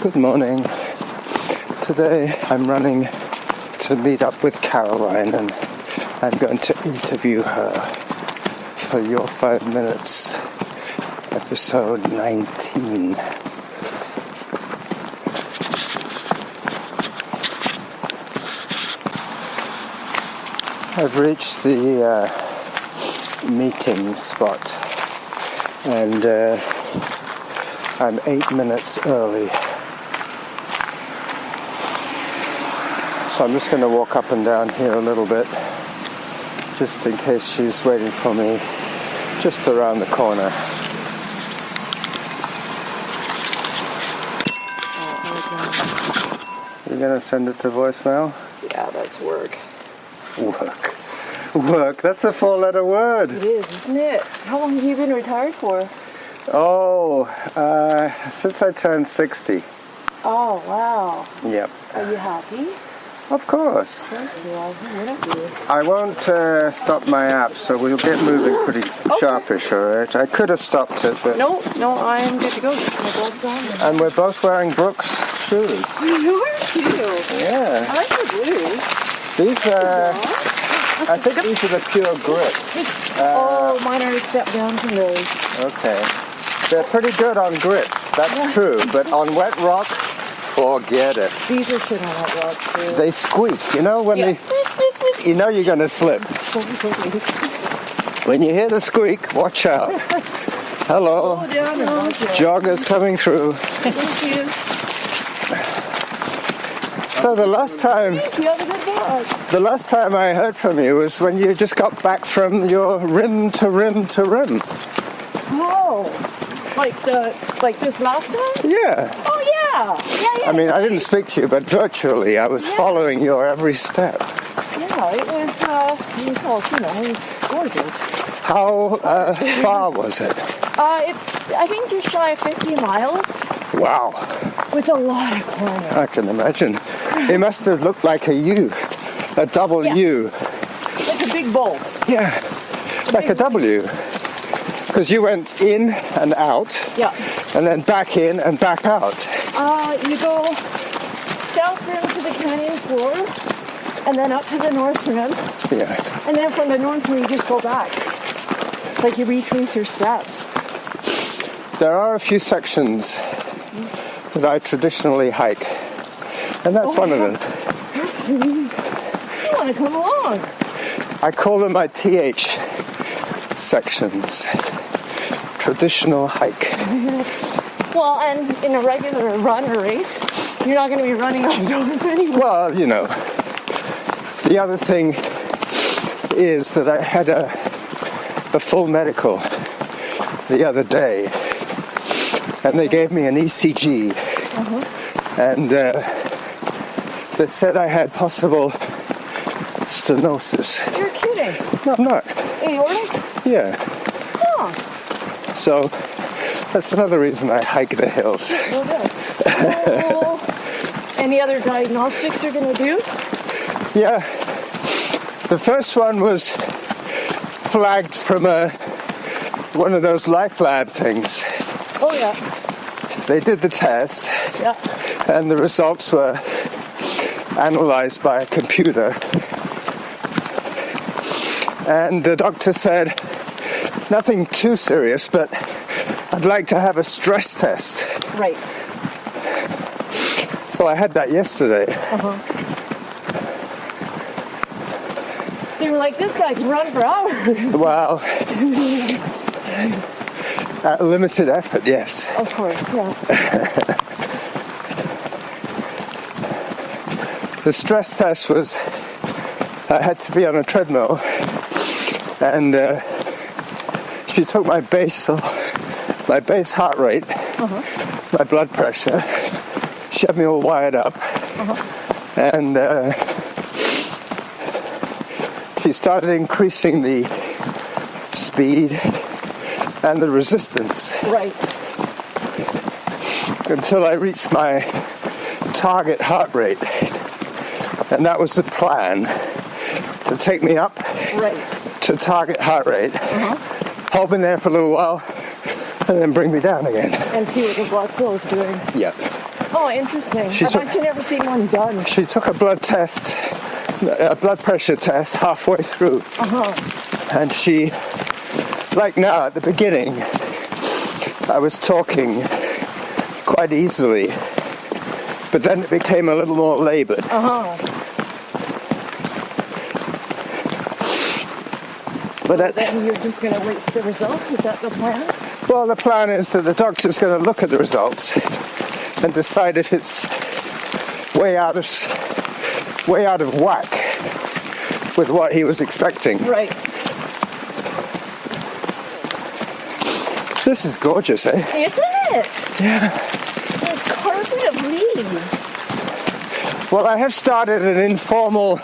Good morning. Today I'm running to meet up with Carolyn and I'm going to interview her for Your 5 Minutes, episode 19. I've reached the meeting spot and I'm 8 minutes early. So I'm just going to walk up and down here a little bit, just in case she's waiting for me just around the corner. You're going to send it to voicemail? Yeah, that's work. Work, that's a 4-letter word. It is, isn't it? How long have you been retired for? Since I turned 60. Oh, wow. Yep. Are you happy? Of course. Of course you are. Who wouldn't be? I won't stop my app, so we'll get moving pretty sharpish, alright? I could have stopped it, but... No, I'm good to go. My gloves on. And we're both wearing Brooks shoes. You are too. Yeah. I like the blue. These I think these are the pure grits. Mine are a step down from those. Okay. They're pretty good on grits, that's true, but on wet rock, forget it. These are shit on that rock too. They squeak, you know, when they... You know you're going to slip. When you hear the squeak, watch out. Hello. Oh, down and Joggers coming through. Thank you. So the last time You have a good dog. The last time I heard from you was when you just got back from your rim to rim to rim. Oh, like this last time? Yeah. Oh yeah. I mean, I didn't speak to you, but virtually I was following your every step. Yeah, it was. It was gorgeous. How far was it? I think just shy of 50 miles. Wow. With a lot of climbing. I can imagine. It must have looked like a U, a double U. Like a big bowl. Yeah, like a W. Because you went in and out. Yeah. And then back in and back out. You go south rim to the canyon floor, and then up to the north rim. Yeah. And then from the north rim, you just go back. Like you retrace your steps. There are a few sections that I traditionally hike, and that's one of them. You want to come along? I call them my TH sections. Traditional hike. Well, and in a regular run or race, you're not going to be running up those anyway. Well, you know, the other thing is that I had a full medical the other day, and they gave me an ECG, and they said I had possible stenosis. You're kidding. No, I'm not. Aortic? Yeah. Huh. So that's another reason I hike the hills. Well, any other diagnostics you're going to do? Yeah. The first one was flagged from one of those life lab things. Oh, yeah. They did the test, Yeah. and the results were analyzed by a computer. And the doctor said, nothing too serious, but I'd like to have a stress test. Right. So I had that yesterday. They were like, this guy can run for hours. Well, at limited effort, yes. Of course, yeah. The stress test was, I had to be on a treadmill, and she took my base heart rate, my blood pressure, she had me all wired up, and she started increasing the speed and the resistance. Right. Until I reached my target heart rate. And that was the plan, to take me up to target heart rate, hold me there for a little while, and then bring me down again. And see what the blood flow is doing. Yep. Oh, interesting. She I've took- actually never seen one done. She took a blood pressure test halfway through. And she, like now at the beginning, I was talking quite easily, but then it became a little more labored. But Then you're just going to wait for the results? Is that the plan? well, the plan is that the doctor's going to look at the results and decide if it's way out of whack with what he was expecting. Right. This is gorgeous, eh? Isn't it? Yeah. There's carpet of leaves. Well, I have started an informal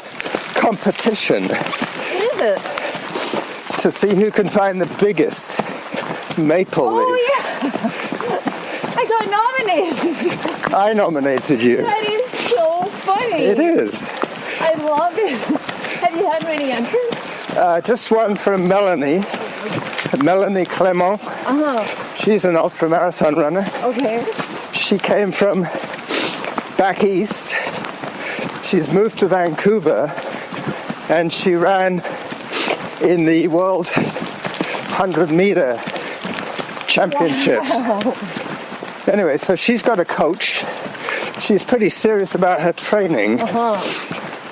competition Is it? to see who can find the biggest maple leaf. Oh, yeah. I got nominated. I nominated you. That is so funny. It is. I love it. Have you had many entrants? Just one from Melanie Clement. She's an ultramarathon runner. Okay. She came from back east. She's moved to Vancouver and she ran in the World 100-meter Championships. Wow. Anyway, so she's got a coach. She's pretty serious about her training.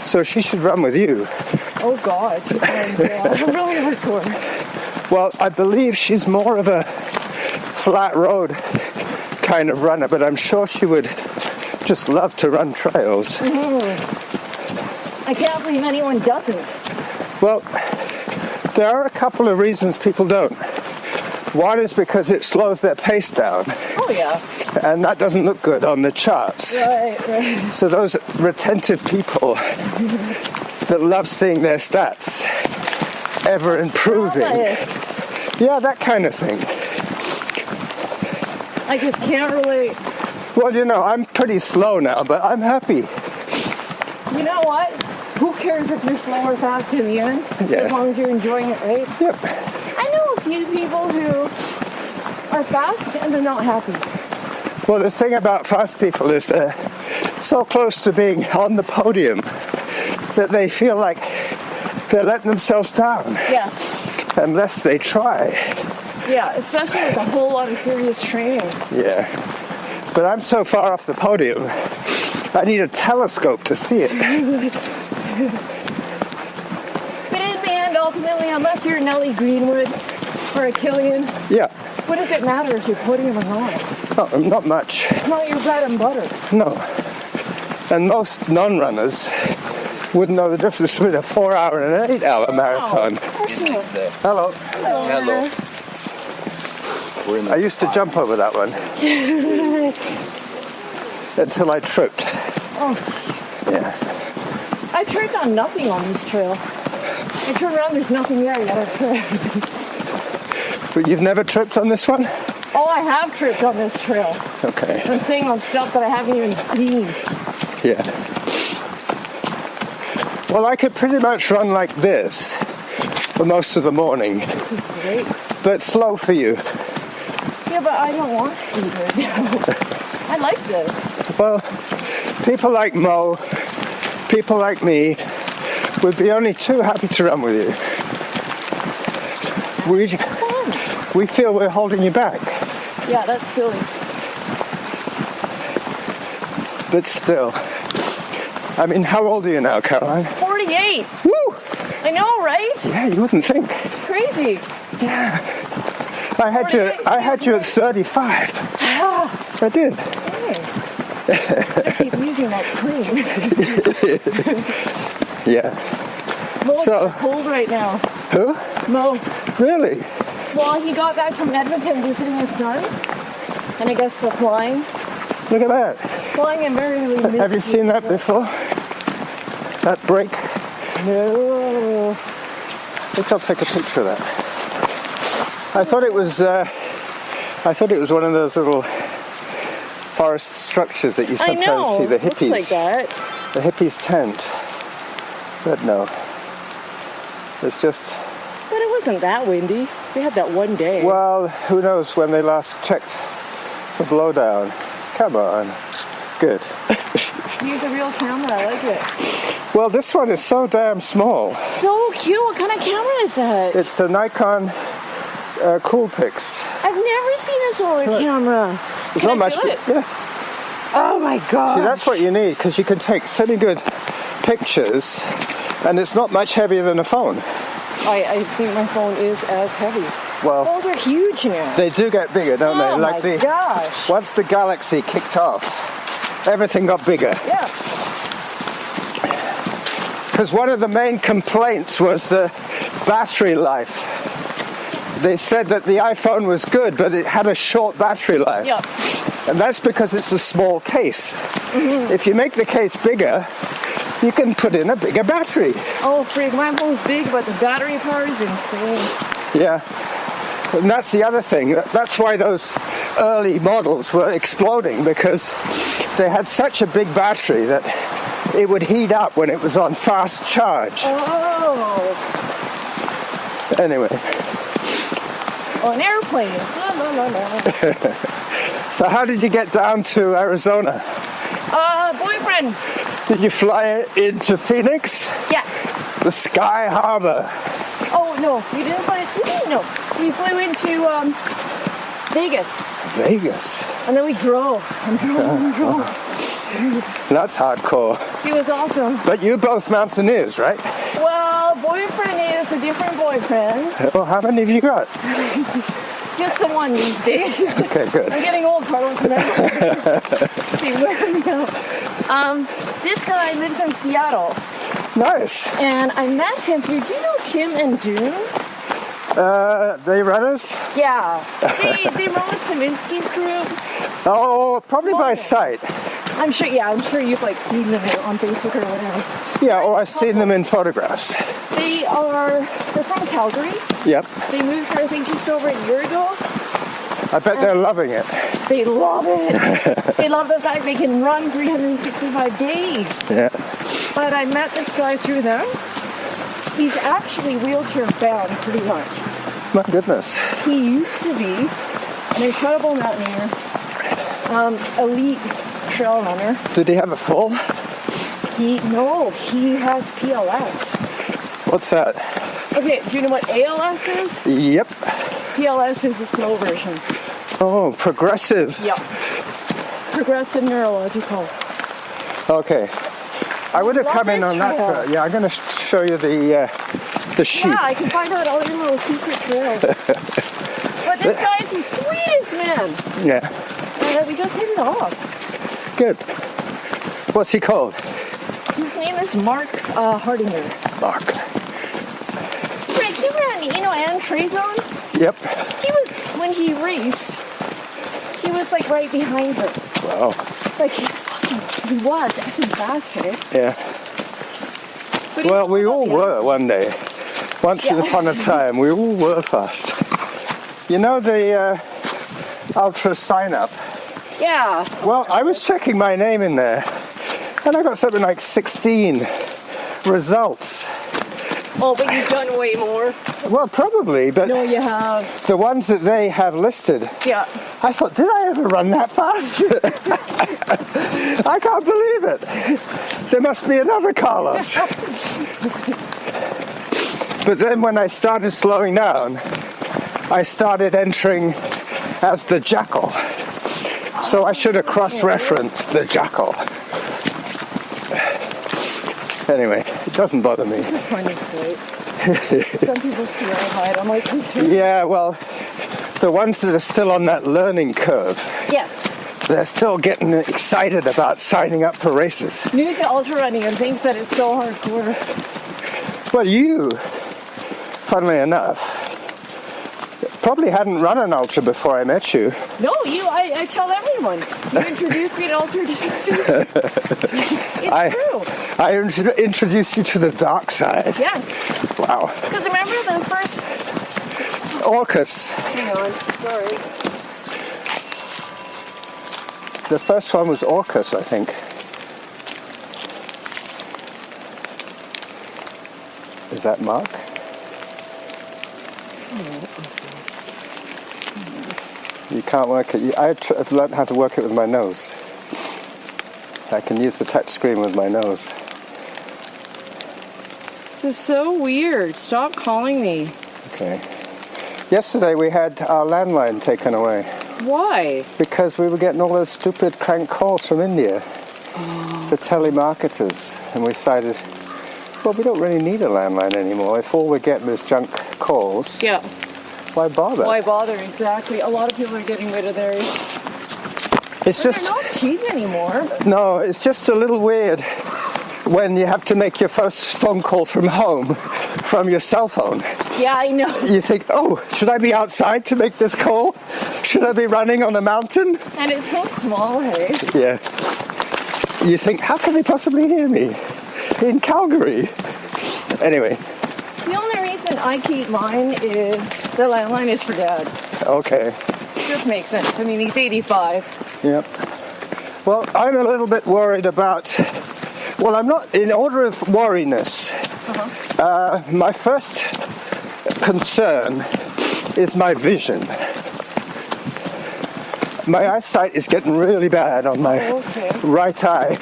So she should run with you. Oh, God. I'm really hardcore. Well, I believe she's more of a flat road kind of runner, but I'm sure she would just love to run trails. I can't believe anyone doesn't. Well, there are a couple of reasons people don't. One is because it slows their pace down, Oh, yeah. and that doesn't look good on the charts. Right. So those retentive people that love seeing their stats ever improving. Yeah, that kind of thing. I just can't relate. Well, you know, I'm pretty slow now, but I'm happy. You know what? Who cares if you're slow or fast in the end? Yeah. As long as you're enjoying it, right? Yep. I know a few people who are fast and they're not happy. Well, the thing about fast people is they're so close to being on the podium that they feel like they're letting themselves down Yes. unless they try. Yeah, especially with a whole lot of serious training. Yeah. But I'm so far off the podium, I need a telescope to see it. But in the end, ultimately, unless you're Nellie Greenwood or a Killian, Yeah. what does it matter if you're podium or not? Oh, not much. It's not your bread and butter. No. And most non-runners wouldn't know the difference between a 4-hour and an 8-hour marathon. Of course not. Hello. Hello. I used to jump over that one until I tripped. Oh, Yeah. I tripped on nothing on this trail. I turn around, there's nothing there. I gotta trip. But you've never tripped on this one? Oh, I have tripped on this trail. Okay. I'm saying on stuff that I haven't even seen. Yeah. Well, I could pretty much run like this for most of the morning, This is great. but slow for you. Yeah, but I don't want speed right now. I like this. Well, people like Mo, people like me, would be only too happy to run with you. We feel we're holding you back, Yeah, that's silly. but still. I mean, how old are you now, Caroline? 48. Woo! I know, right? Yeah, you wouldn't think. Crazy. Yeah. I had you at 35. I did. I keep using that cream. Yeah. Mo's So- cold right now. Who? Mo. Really? Well, he got back from Edmonton visiting his son. And I guess the flying. Look at that. Flying in very early mid- Have you seen that before? That break? No. I think I'll take a picture of that. I thought it was one of those little forest structures that you I sometimes know. see, the Looks hippies. like that. The hippies' tent. But no. It's just, But it wasn't that windy. We had that one day. well, who knows when they last checked for blowdown. Come on. Good. Use a real camera. I like it. Well, this one is so damn small. So cute. What kind of camera is that? It's a Nikon Coolpix. I've never seen a solar camera. It's Can not I much. feel it? Yeah. Oh my god. See, that's what you need because you can take semi-good pictures, and it's not much heavier than a phone. I think my phone is as heavy. Well, Phones are huge now. they do get bigger, don't they? Oh Like my gosh. once the Galaxy kicked off, everything got bigger. Yeah. Because one of the main complaints was the battery life. They said that the iPhone was good, but it had a short battery life. Yeah. And that's because it's a small case. Mm-hmm. If you make the case bigger, you can put in a bigger battery. Oh, freak. My phone's big, but the battery power is insane. Yeah. And that's the other thing. That's why those early models were exploding, because they had such a big battery that it would heat up when it was on fast charge. Oh. Anyway. On airplanes. La, la, la, la. So how did you get down to Arizona? Boyfriend. Did you fly into Phoenix? Yeah. The Sky Harbor. Oh, no. We didn't fly. No. We flew into Vegas. Vegas. And then we drove. And drove. That's hardcore. He was awesome. But you're both mountaineers, right? Well, boyfriend is a different boyfriend. Well, how many have you got? Just the one these days. Okay, good. I'm getting old, Carolyn. See, wear me out. This guy lives in Seattle. Nice. And I met him through, do you know Tim and Dune? They runners? Yeah. They run with Saminsky's group. Oh, probably by sight. I'm sure you've like seen them on Facebook or whatever. Yeah, or I've seen them in photographs. They're from Calgary. Yep. They moved here, I think, just over a year ago. I bet they're loving it. They love it. They love the fact they can run 365 days. Yeah. But I met this guy through them. He's actually wheelchair bound, pretty much. My goodness. He used to be an incredible mountaineer, elite trail runner. Did he have a fall? He has PLS. What's that? Okay, do you know what ALS is? Yep. PLS is the slow version. Oh, progressive. Yep. Progressive neurological. Okay. I would have Love come in this on that. trail. Yeah, I'm going to show you the sheep. Yeah, I can find out all your little secret trails. But this guy's the sweetest man. Yeah. And we just hit it off. Good. What's he called? His name is Mark Hardinger. Mark. Right, you know Anne Trezon? Yep. He was, when he raced, he was like right behind her. Wow. Like he was effing bastard. Yeah. But he Well, we all yeah. were one day. Once upon a time, we all were fast. You know the ultra sign up? Yeah. Well, I was checking my name in there, and I got something like 16 results. Oh, but you've done way more. Well, probably, but No, you have. the ones that they have listed, Yeah. I thought, did I ever run that fast? I can't believe it. There must be another Carlos. But then when I started slowing down, I started entering as the jackal. So I should have cross-referenced the jackal. Anyway, it doesn't bother me. Funny state. Some people swear hide. I'm like, Yeah, well, the ones that are still on that learning curve, yes. they're still getting excited about signing up for races. New to ultra running and thinks that it's so hardcore. Well, you, funnily enough, probably hadn't run an ultra before I met you. No, I tell everyone. You introduced me to ultra distance. It's true. I introduced you to the dark side. Yes. Wow. Because remember the first... Orcus. Hang on, sorry. The first one was Orcus, I think. Is that Mark? You can't work it. I've learned how to work it with my nose. I can use the touch screen with my nose. This is so weird. Stop calling me. Okay. Yesterday we had our landline taken away. Why? Because we were getting all those stupid crank calls from India. The telemarketers. And we decided, well, we don't really need a landline anymore. If all we're getting is junk calls, Yeah. why bother? Why bother? Exactly. A lot of people are getting rid of theirs. It's But just, they're not cheap anymore. no, it's just a little weird when you have to make your first phone call from home from your cell phone. Yeah, I know. You think, oh, should I be outside to make this call? Should I be running on a mountain? And it's so small, hey? Yeah. You think, how can they possibly hear me in Calgary? Anyway, The only reason I keep mine is the landline is for Dad. okay. It just makes sense. I mean, he's 85. Yep. Well, I'm a little bit worried about, well, I'm not, in order of worriness, my first concern is my vision. My eyesight is getting really bad on my Okay. right eye.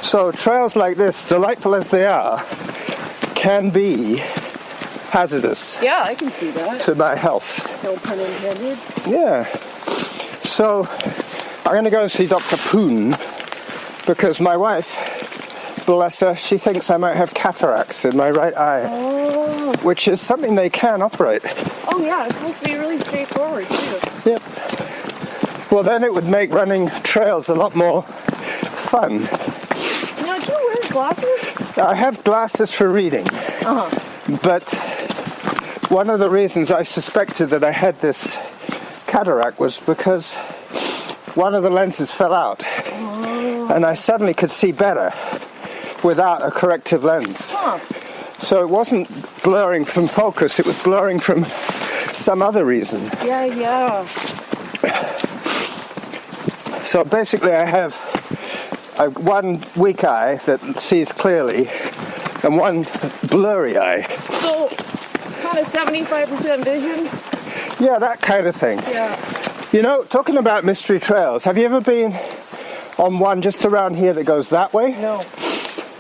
So trails like this, delightful as they are, can be hazardous Yeah, I can see that. to my health. No pun intended. Yeah. So I'm going to go and see Dr. Poon because my wife, bless her, she thinks I might have cataracts in my right eye, Oh. which is something they can operate. Oh, yeah, it's supposed to be really straightforward, too. Yep. Well, then it would make running trails a lot more fun. Now, do you wear glasses? I have glasses for reading, but one of the reasons I suspected that I had this cataract was because one of the lenses fell out, and I suddenly could see better without a corrective lens. Huh. So it wasn't blurring from focus, it was blurring from some other reason. Yeah. So basically I have one weak eye that sees clearly and one blurry eye. So, kind of 75% vision? Yeah, that kind of thing. Yeah. You know, talking about mystery trails, have you ever been on one just around here that goes that way? No.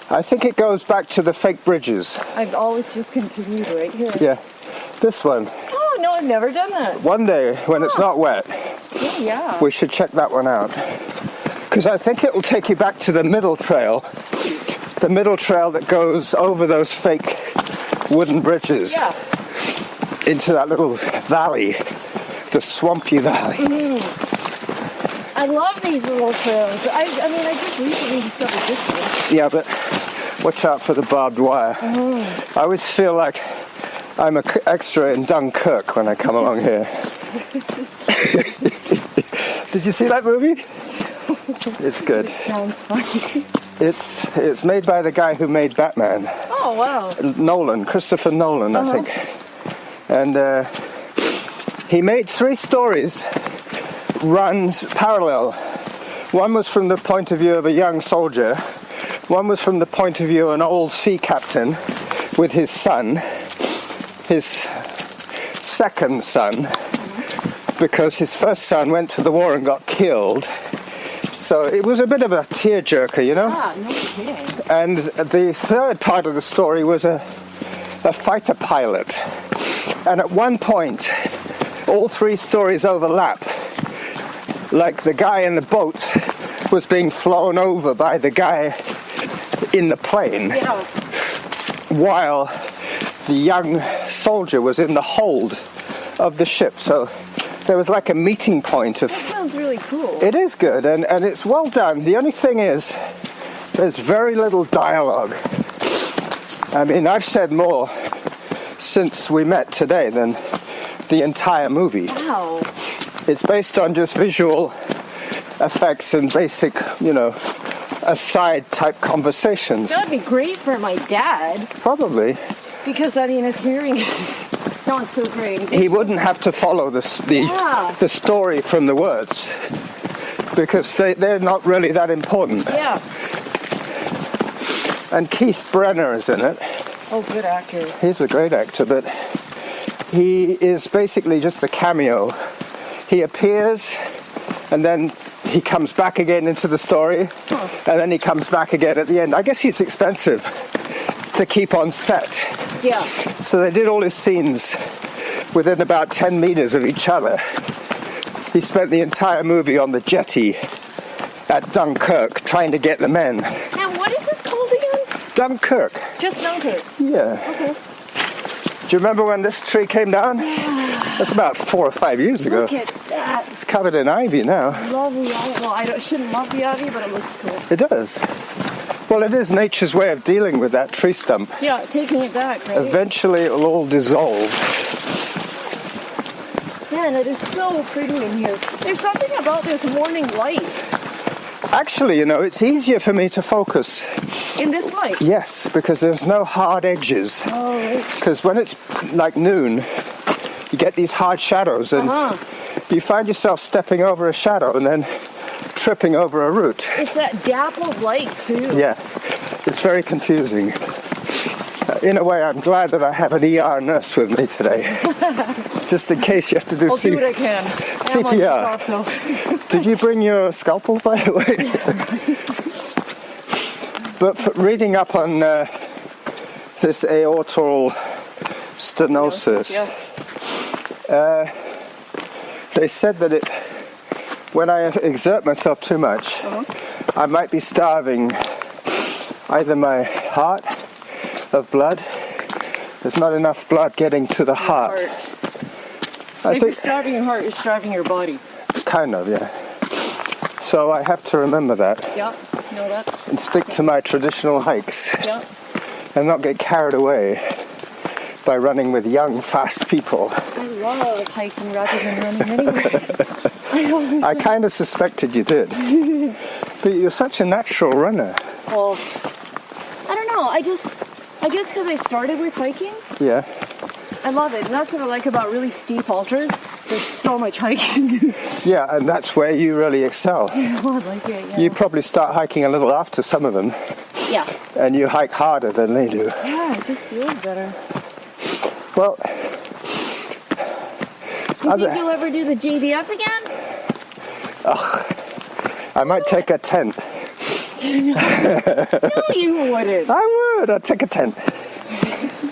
I think it goes back to the fake bridges. I've always just continued right here. Yeah, this one. Oh, no, I've never done that. One day when it's not wet, Oh, yeah. we should check that one out. Because I think it will take you back to the middle trail that goes over those fake wooden bridges Yeah. into that little valley, the swampy valley. I love these little trails. I mean, I just recently discovered this one. Yeah, but watch out for the barbed wire. I always feel like I'm an extra in Dunkirk when I come along here. Did you see that movie? It's good. Sounds funny. It's made by the guy who made Batman. Oh, wow. Nolan, Christopher Nolan, I think. And he made 3 stories run parallel. One was from the point of view of a young soldier. One was from the point of view of an old sea captain with his son, his second son, because his first son went to the war and got killed. So it was a bit of a tearjerker, you know? Ah, no kidding. And the third part of the story was a fighter pilot. And at one point, all 3 stories overlap. Like the guy in the boat was being flown over by the guy in the plane, Yeah. while the young soldier was in the hold of the ship. So there was like a meeting point of... That sounds really cool. It is good, and it's well done. The only thing is, there's very little dialogue. I mean, I've said more since we met today than the entire movie. Wow. It's based on just visual effects and basic, aside type conversations. That'd be great for my dad, Probably. because, I mean, his hearing is not so great. He wouldn't have to follow the story from the words, because they're not really that important. Yeah. And Keith Brenner is in it. Oh, good actor. He's a great actor, but he is basically just a cameo. He appears, and then he comes back again into the story, and then he comes back again at the end. I guess he's expensive to keep on set. Yeah. So they did all his scenes within about 10 meters of each other. He spent the entire movie on the jetty at Dunkirk trying to get the men. And what is this called again? Dunkirk. Just Dunkirk. Yeah. Okay. Do you remember when this tree came down? That's about 4 or 5 years ago. Look at that. It's covered in ivy now. Lovely ivy. Well, I shouldn't love the ivy, but it looks cool. It does. Well, it is nature's way of dealing with that tree stump. Yeah, taking it back, right? Eventually it'll all dissolve. Man, it is so pretty in here. There's something about this morning light. Actually, you know, it's easier for me to focus. In this light? Yes, because there's no hard edges. Oh, right. Because when it's like noon, you get these hard shadows and you find yourself stepping over a shadow and then tripping over a root. It's that dappled light, too. Yeah, it's very confusing. In a way, I'm glad that I have an ER nurse with me today. Just in case you have to do I'll do what I can. CPR. Did you bring your scalpel, by the way? But for reading up on this aortal stenosis, they said that when I exert myself too much, I might be starving either my heart of blood. There's not enough blood getting to the heart. If you're starving your heart, you're starving your body. Kind of, yeah. So I have to remember that. Yeah, no, that's... And stick to my traditional hikes. Yeah. And not get carried away by running with young, fast people. I love hiking rather than running anyway. I kind of suspected you did. But you're such a natural runner. Well, I don't know. I guess because I started with hiking. Yeah. I love it. And that's what I like about really steep ultras. There's so much hiking. Yeah, and that's where you really excel. Well, I like it, yeah. You probably start hiking a little after some of them. Yeah. And you hike harder than they do. Yeah, it just feels better. Well... Do you think you'll ever do the GBF again? I might take a tent. No, you wouldn't. I would. I'd take a tent.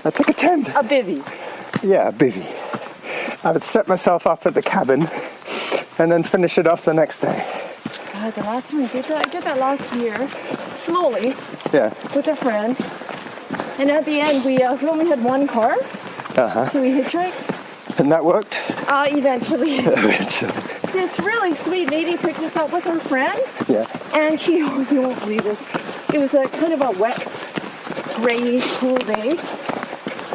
I'd take a tent. A bivvy. Yeah, a bivvy. I would set myself up at the cabin and then finish it off the next day. God, the last time I did that last year, slowly, Yeah. with a friend. And at the end, we only had one car, so we hitchhiked. And that worked? Eventually. Eventually. This really sweet lady picked us up with her friend. Yeah. And she, you won't believe this, it was a kind of a wet, gray, cool day.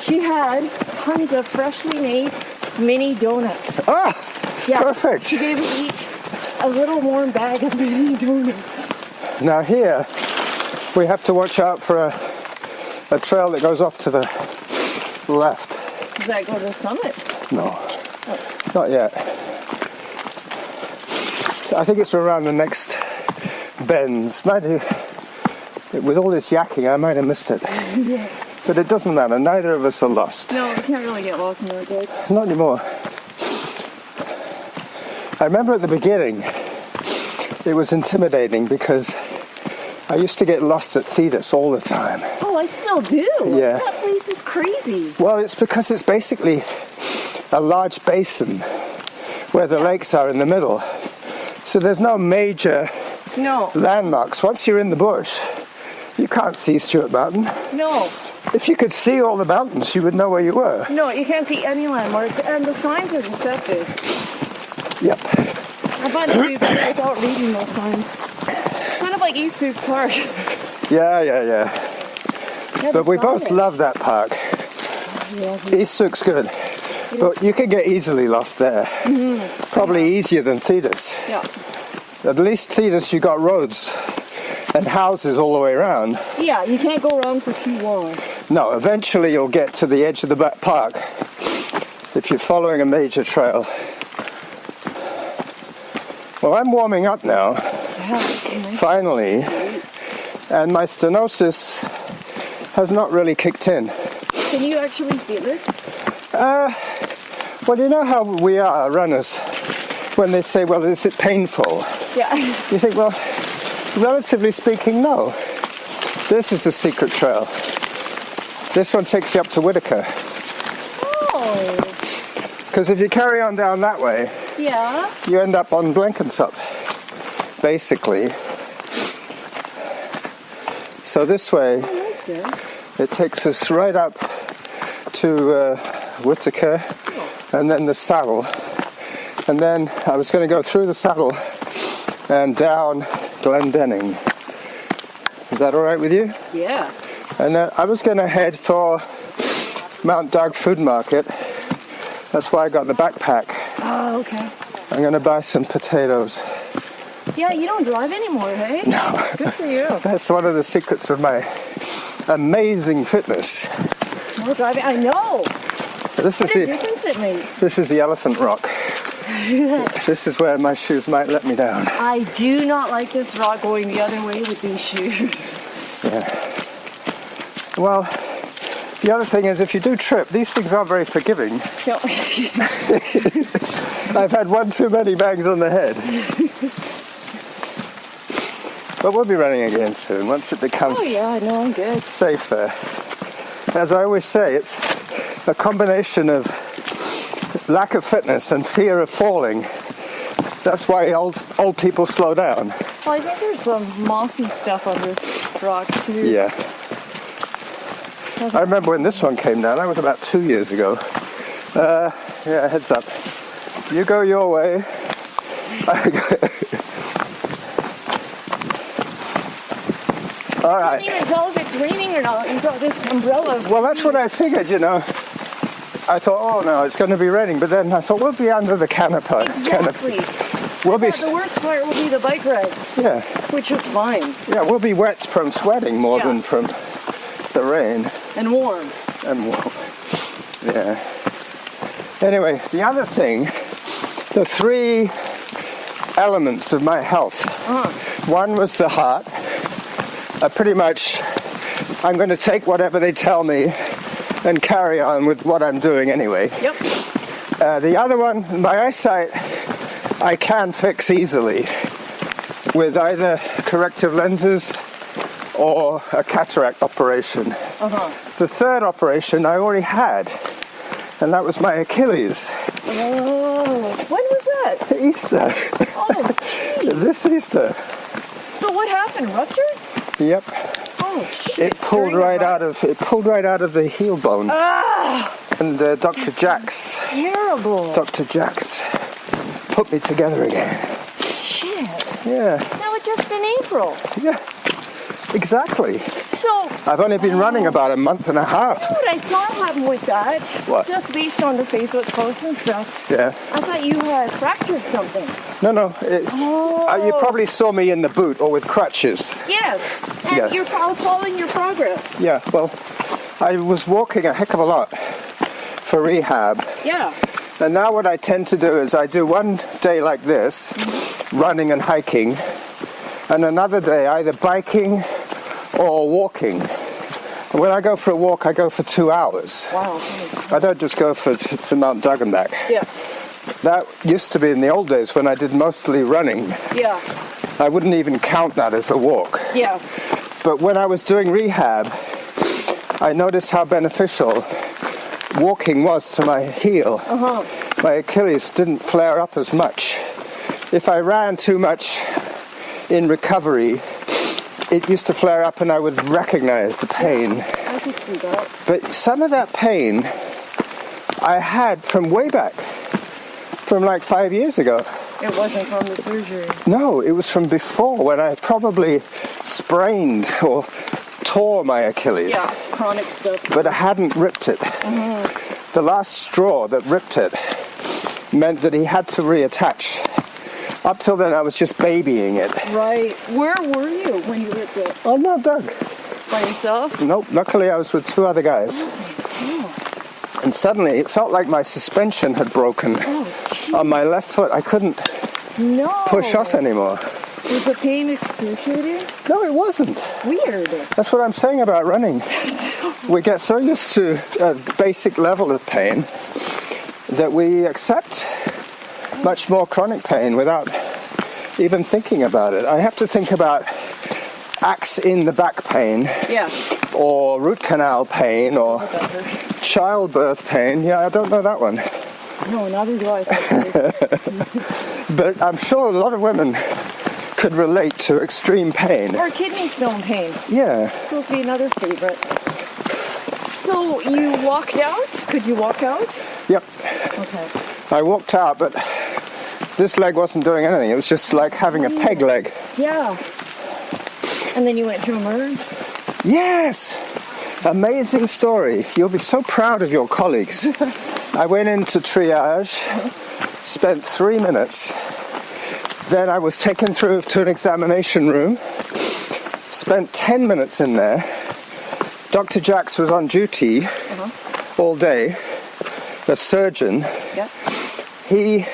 She had tons of freshly made mini donuts. Ah, Yeah, perfect. she gave us each a little warm bag of mini donuts. Now here, we have to watch out for a trail that goes off to the left. Does that go to the summit? No, not yet. So I think it's around the next bends. With all this yakking, I might have missed it. Yeah. But it doesn't matter. Neither of us are lost. No, we can't really get lost in the woods. Not anymore. I remember at the beginning, it was intimidating because I used to get lost at Thetis all the time. Oh, I still do. Yeah. That place is crazy. Well, it's because it's basically a large basin where the lakes are in the middle. So there's no major landmarks. Once you're in the bush, you can't see Stewart Mountain. No. If you could see all the mountains, you would know where you were. No, you can't see any landmarks, and the signs are deceptive. Yep. I find it to be better without reading those signs. Kind of like Eastwood Park. Yeah. Yeah, But we both love that park. Yeah. Eastwood's good. But you could get easily lost there. Mm-hmm. Probably easier than Thetis. Yeah. At least Thetis, you got roads and houses all the way around. Yeah, you can't go around for too long. No, eventually you'll get to the edge of the back park if you're following a major trail. Well, I'm warming up now, finally, and my stenosis has not really kicked in. Can you actually feel it? Well, you know how we are runners when they say, well, is it painful? Yeah. You think, well, relatively speaking, no. This is the secret trail. This one takes you up to Whitaker. Oh. Because if you carry on down that way, Yeah. you end up on Blenkinsop, basically. So this way, it takes us right up to Whitaker, and then the saddle. And then I was going to go through the saddle and down Glendenning. Is that all right with you? Yeah. And I was going to head for Mount Doug Food Market. That's why I got the backpack. Oh, okay. I'm going to buy some potatoes. Yeah, you don't drive anymore, hey? No. Good for you. That's one of the secrets of my amazing fitness. More driving. I know. This is What a difference it makes. This is the Elephant Rock. This is where my shoes might let me down. I do not like this rock going the other way with these shoes. Yeah. Well, the other thing is if you do trip, these things aren't very forgiving. No. I've had one too many bangs on the head. But we'll be running again soon, once it becomes Oh yeah, no, I'm good. safer. As I always say, it's a combination of lack of fitness and fear of falling. That's why old people slow down. Well, I think there's some mossy stuff on this rock too. Yeah. I remember when this one came down, that was about 2 years ago. Yeah, heads up. You go your way. All I right. can't even tell if it's raining or not. You've got this umbrella. Well, that's what I figured, you know. I thought, oh no, it's going to be raining. But then I thought, we'll be under the canopy. Exactly. We'll be, The worst part will be the bike ride, yeah, which is fine yeah, we'll be wet from sweating more Yeah. than from the rain and warm. and warm. Yeah. Anyway, the other thing, the three elements of my health. One was the heart. Pretty much, I'm going to take whatever they tell me and carry on with what I'm doing anyway. Yep. The other one, my eyesight, I can fix easily with either corrective lenses or a cataract operation. The third operation I already had, and that was my Achilles. Oh, when was that? Easter. Oh, geez. This Easter. So what happened? Ruptured? Yep. Oh, shit. It pulled right out of the heel bone. Ah, And Dr. Jax put me together again. shit. Yeah, That was just in April. yeah, exactly. So, I've only been running about a month and a half. what I thought happened with that, What? just based on the Facebook posts and stuff, Yeah. I thought you had fractured something. No. Oh. You probably saw me in the boot or with crutches. Yes, and Yeah. you're following your progress. Yeah, well, I was walking a heck of a lot for rehab. Yeah. And now what I tend to do is I do one day like this, running and hiking, and another day either biking or walking. And when I go for a walk, I go for 2 hours. Wow. I don't just go to Mount Doug and back. Yeah. That used to be in the old days when I did mostly running. Yeah. I wouldn't even count that as a walk. Yeah. But when I was doing rehab, I noticed how beneficial walking was to my heel. My Achilles didn't flare up as much. If I ran too much in recovery, it used to flare up and I would recognize the pain. I could see that. But some of that pain I had from way back, from like 5 years ago. It wasn't from the surgery. No, it was from before when I probably sprained or tore my Achilles. Yeah, chronic stuff. But I hadn't ripped it. The last straw that ripped it meant that he had to reattach. Up till then, I was just babying it. Right. Where were you when you ripped it? Oh, no, Doug. By yourself? Nope, luckily I was with 2 other guys. And suddenly it felt like my suspension had broken on my left foot. I couldn't No. push off anymore. Was the pain excruciating? No, it wasn't. Weird. That's what I'm saying about running. We get so used to a basic level of pain that we accept much more chronic pain without even thinking about it. I have to think about axe in the back pain, Yeah. or root canal pain, or That hurts. childbirth pain. Yeah, I don't know that one. No, neither do I. But I'm sure a lot of women could relate to extreme pain. Or kidney stone pain. Yeah. Supposed to be another favorite. So you walked out? Could you walk out? Yep. Okay. I walked out, but this leg wasn't doing anything. It was just like having a peg leg. Yeah. And then you went to emerge? Yes! Amazing story. You'll be so proud of your colleagues. I went into triage, spent 3 minutes. Then I was taken through to an examination room, spent 10 minutes in there. Dr. Jacks was on duty all day, the surgeon. Yeah. He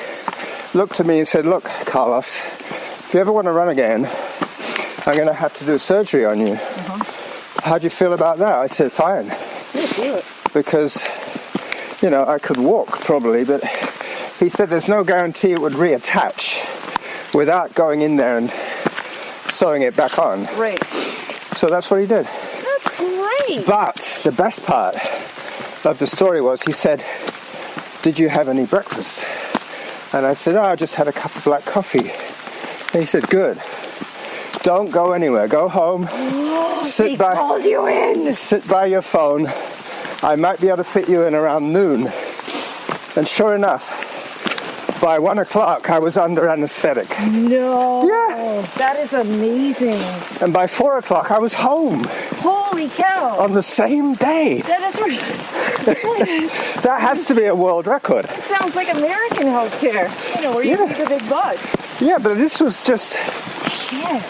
looked at me and said, look, Carlos, if you ever want to run again, I'm going to have to do surgery on you. How do you feel about that? I said, fine. Yeah, do it. Because, you know, I could walk probably, but he said there's no guarantee it would reattach without going in there and sewing it back on. Right. So that's what he did. That's great. But the best part of the story was he said, did you have any breakfast? And I said, oh, I just had a cup of black coffee. And he said, good. Don't go anywhere. Go home. He called you in. Sit by your phone. I might be able to fit you in around noon. And sure enough, by 1 o'clock, I was under anesthetic. No. Yeah. That is amazing. And by 4 o'clock, I was home Holy cow. on the same day. That That has to be a world record. sounds like American healthcare. You know, where you Yeah. take a big bucks. Yeah, but this was just, Shit.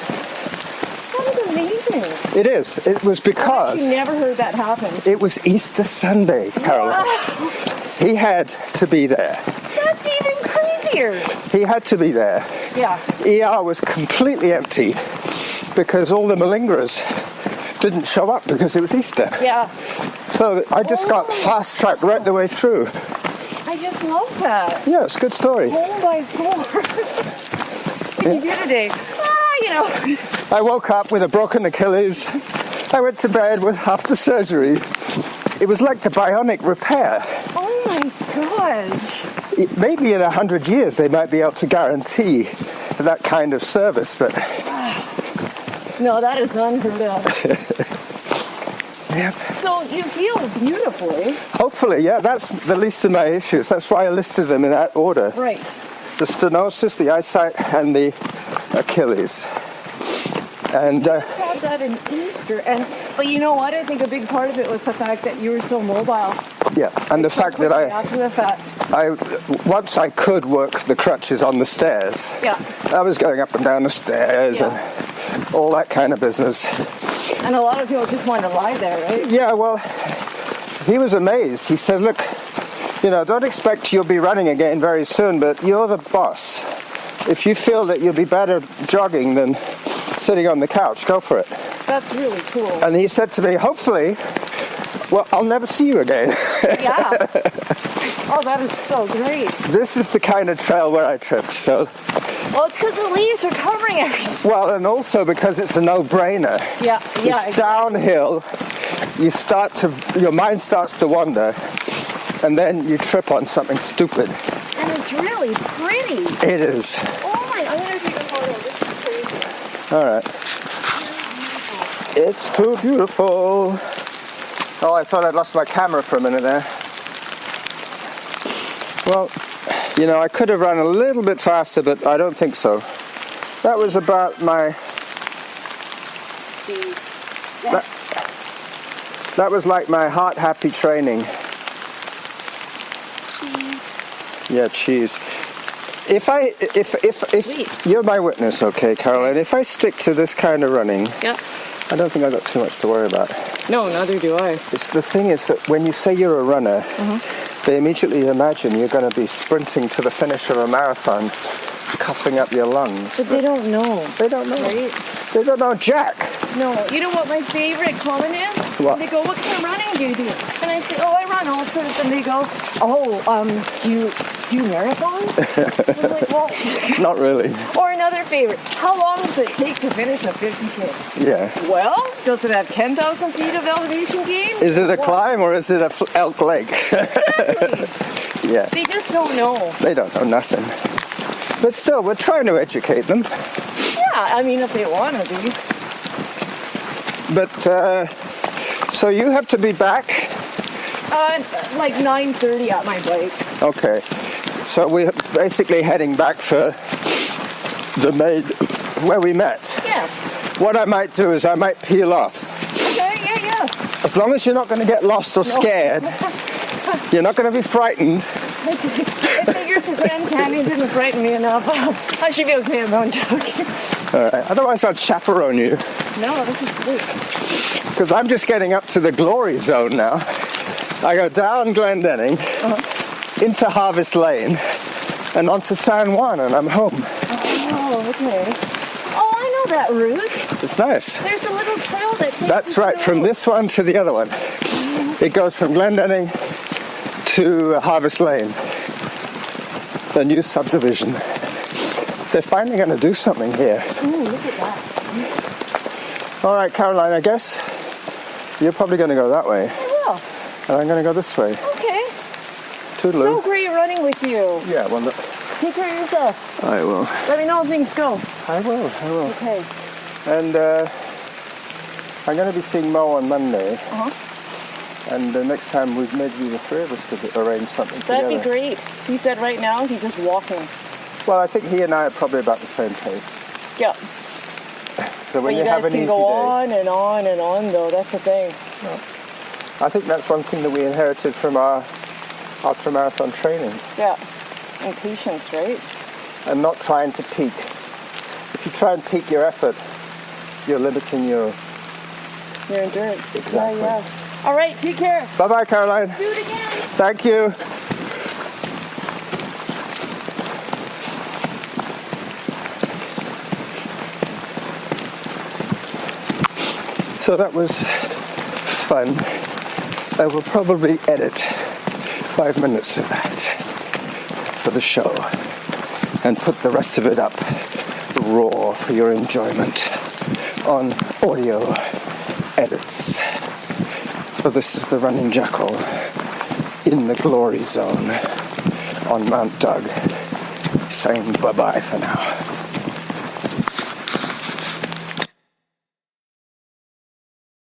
That is amazing. it is. It was You because never heard that happen. it was Easter Sunday, Carolyn. Wow. He had to be there. That's even crazier. He had to be there. Yeah. ER was completely empty because all the malingerers didn't show up because it was Easter. Yeah. So I just got fast-tracked right the way through. I just love that. Yeah, it's a good story. Home by 4. What did you do today? You know. I woke up with a broken Achilles. I went to bed with after surgery. It was like the bionic repair. Oh my gosh. Maybe in 100 years they might be able to guarantee that kind of service, but No, that is unheard of. yep. So you feel beautifully. Hopefully, yeah, that's the least of my issues. That's why I listed them in that order. Right. The stenosis, the eyesight, and the Achilles. And Had that in Easter, but you know what? I think a big part of it was the fact that you were so mobile. yeah, and the fact that After the fact. once I could work the crutches on the stairs, Yeah. I was going up and down the stairs Yeah. and all that kind of business. And a lot of people just want to lie there, right? Yeah, well, he was amazed. He said, look, you know, don't expect you'll be running again very soon, but you're the boss. If you feel that you'll be better jogging than sitting on the couch, go for it. That's really cool. And he said to me, hopefully, well, I'll never see you again. Yeah. Oh, that is so great. This is the kind of trail where I tripped, so... Well, it's because the leaves are covering everything. Well, and also because it's a no-brainer. Yeah, yeah. It's downhill, your mind starts to wander, and then you trip on something stupid. And it's really pretty. It is. Oh my, I'm going to take a photo. This is crazy. All right. It's too beautiful. Oh, I thought I'd lost my camera for a minute there. Well, you know, I could have run a little bit faster, but I don't think so. That was about my... That was like my heart-happy training. Yeah, cheese. If you're my witness, okay, Carolyn, if I stick to this kind of running, Yeah. I don't think I've got too much to worry about. No, neither do I. It's the thing is that when you say you're a runner, they immediately imagine you're going to be sprinting to the finish of a marathon, coughing up your lungs. But they don't know. They don't know. Right? They don't know Jack. No. You know what my favorite comment is? What? They go, what kind of running do you do? And I say, oh, I run all sorts. And they go, oh, few marathons? I'm like, well, Not really. or another favorite. How long does it take to finish a 50K? Yeah. Well, does it have 10,000 feet of elevation gain? Is it a climb or is it a elk lake? Exactly. Yeah. They just don't know. They don't know nothing. But still, we're trying to educate them. Yeah, I mean, if they want to be. But, so you have to be back? Like 9:30 at my bike. Okay. So we're basically heading back for the maid where we met. Yeah. What I might do is I might peel off. Okay, yeah. As long as you're not going to get lost or scared, you're not going to be frightened. I figured the Grand Canyon didn't frighten me enough. I should be okay about joking. All right. Otherwise, I'll chaperone you. No, this is good. Because I'm just getting up to the glory zone now. I go down Glendenning, into Harvest Lane, and onto San Juan, and I'm home. Oh, okay. Oh, I know that route. It's nice. There's a little trail that takes That's you right, through. from this one to the other one. It goes from Glendenning to Harvest Lane, the new subdivision. They're finally going to do something here. Ooh, look at that. All right, Caroline, I guess you're probably going to go that way, I will. and I'm going to go this way. Okay. Toodaloo. So great running with you. Yeah, well, Take care of yourself. I will. Let me know how things go. I will. Okay. And I'm going to be seeing Mo on Monday. And next time maybe the three of us could arrange something That'd together. be great. He said right now he's just walking. Well, I think he and I are probably about the same pace. Yeah. So But when you have guys an can easy go day, on and on and on though. That's the thing. I think that's one thing that we inherited from our ultramarathon training, Yeah. And patience, right? and not trying to peak. If you try and peak your effort, you're limiting your... Your endurance. Exactly. Yeah. All right. Take care. Bye-bye, Caroline. Do it again. Thank you. So that was fun. I will probably edit 5 minutes of that for the show and put the rest of it up raw for your enjoyment on audio edits. So this is the Running Jackal in the glory zone on Mount Doug, saying bye-bye for now.